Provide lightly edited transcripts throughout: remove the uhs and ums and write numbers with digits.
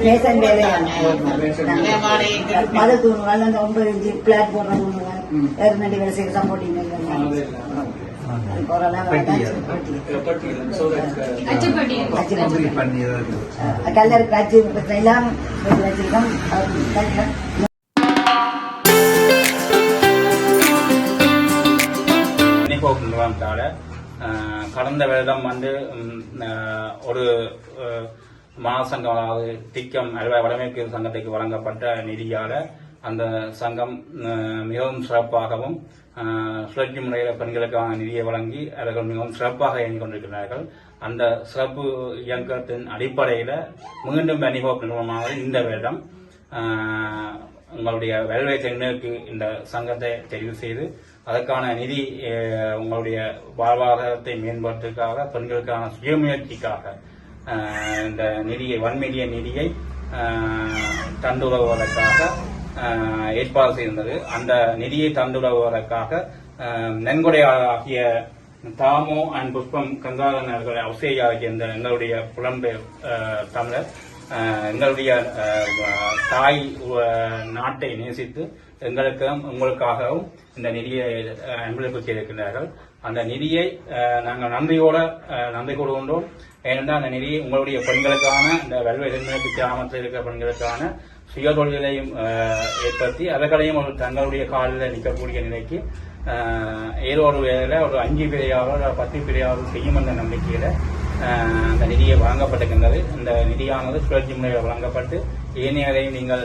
Ration வேலையான மத தூணுகள் அந்த 9 inch plot போடுற தூணுகள் ஏற்கனவே வேலை செய்ய சப்போர்ட்டிங் கல்லருக்கு அச்சு எல்லாம் வச்சிருக்கோம். கடந்த வருடம் ஒரு மாசங்கம், அதாவது திக்கம் அல்வாய் வடமேற்கு சங்கத்துக்கு வழங்கப்பட்ட நிதியால அந்த சங்கம் மிகவும் சிறப்பாகவும் சுழற்சி முறையில் பெண்களுக்கான நிதியை வழங்கி அவர்கள் மிகவும் சிறப்பாக இயங்கிக் கொண்டிருக்கிறார்கள். அந்த சிறப்பு இயக்கத்தின் அடிப்படையில் மீண்டும் அணிவகுப்பு நிறுவனமாக இந்த வருடம் உங்களுடைய வேலை தென்மேற்கு இந்த சங்கத்தை தெரிவு செய்து அதற்கான நிதி உங்களுடைய வாழ்வாதாரத்தை மேம்படுத்துவதற்காக பெண்களுக்கான சுயமுயற்சிக்காக இந்த நிதியை 1 மில்லியன் நிதியை தந்துள்ளதற்காக ஏற்பாடு செய்திருந்தது. அந்த நிதியை தந்துள்ளதற்காக நன்கொடையாகிய தாமோ அண்ட் புஷ்பம் கங்காதன் அவர்கள் ஆஸ்திரேலியாவை சேர்ந்த எங்களுடைய புலம்பெயர் தமிழர் எங்களுடைய தாய் நாட்டை நேசித்து எங்களுக்கும் உங்களுக்காகவும் இந்த நிதியை அன்பளிப்பு செய்திருக்கிறார்கள். அந்த நிதியை நாங்கள் நன்றி கூறுகின்றோம். ஏனென்றால் அந்த நிதியை உங்களுடைய பெண்களுக்கான இந்த வெல்வெ தென்மேற்கு கிராமத்தில் இருக்கிற பெண்களுக்கான சுய தொழிலையும் ஏற்படுத்தி அவர்களையும் ஒரு தங்களுடைய காலில் நிற்கக்கூடிய நிலைக்கு ஏதோ ஒரு வேலையில் ஒரு 5 பிரியாவது 10 பிரியாவது செய்யும் என்ற நம்பிக்கையில அந்த நிதியை வழங்கப்பட்டிருக்கின்றது. இந்த நிதியானது சுழற்சி முறையில் வழங்கப்பட்டு ஏனையரையும் நீங்கள்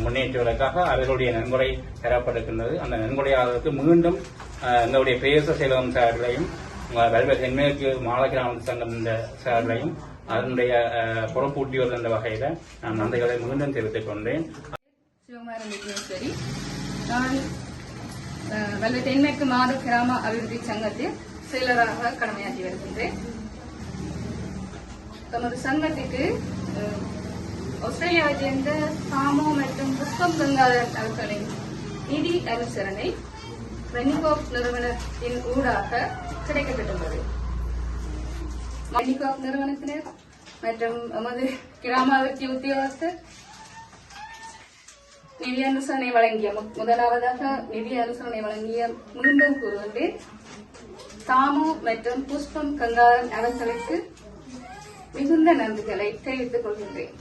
முன்னேற்றுவதற்காக அவர்களுடைய நன்கொடை பெறப்பட்டிருக்கின்றது. அந்த நன்கொடையாளருக்கு மீண்டும் எங்களுடைய பிரதேச செயலகம் சார்பிலையும் வெல்வெ தென்மேற்கு மாலை கிராம சங்கம் இந்த சார்பிலையும் அதனுடைய பொறுப்பூட்டியோர் என்ற வகையில நான் நன்றிகளை மீண்டும் தெரிவித்துக் கொண்டேன். நான் வெல்வெ தென்மேற்கு மாலை கிராம அபிவிருத்தி சங்கத்தில் செயலராக கடமையாற்றி வருகின்றேன். தமது சங்கத்துக்கு ஆஸ்திரேலியாவை சேர்ந்த தாமோ மற்றும் புஷ்பம் கங்காதரன் அவர்களின் நிதி அனுசரணை ரெனிகாப் நிறுவனத்தின் ஊடாக கிடைக்கப்பட்டுள்ளது. ரெனிகாப் நிறுவனத்தினர் மற்றும் எமது கிராம அபிவிருத்தி உத்தியோகஸ்தர் நிதி அனுசரணை வழங்கிய முதலாவதாக நிதி அனுசரணை வழங்கிய மீண்டும் கூறுகின்றேன். தாமோ மற்றும் புஷ்பம் கங்காதரன் அவர்களுக்கு மிகுந்த நன்றிகளை தெரிவித்துக் கொள்கின்றேன்.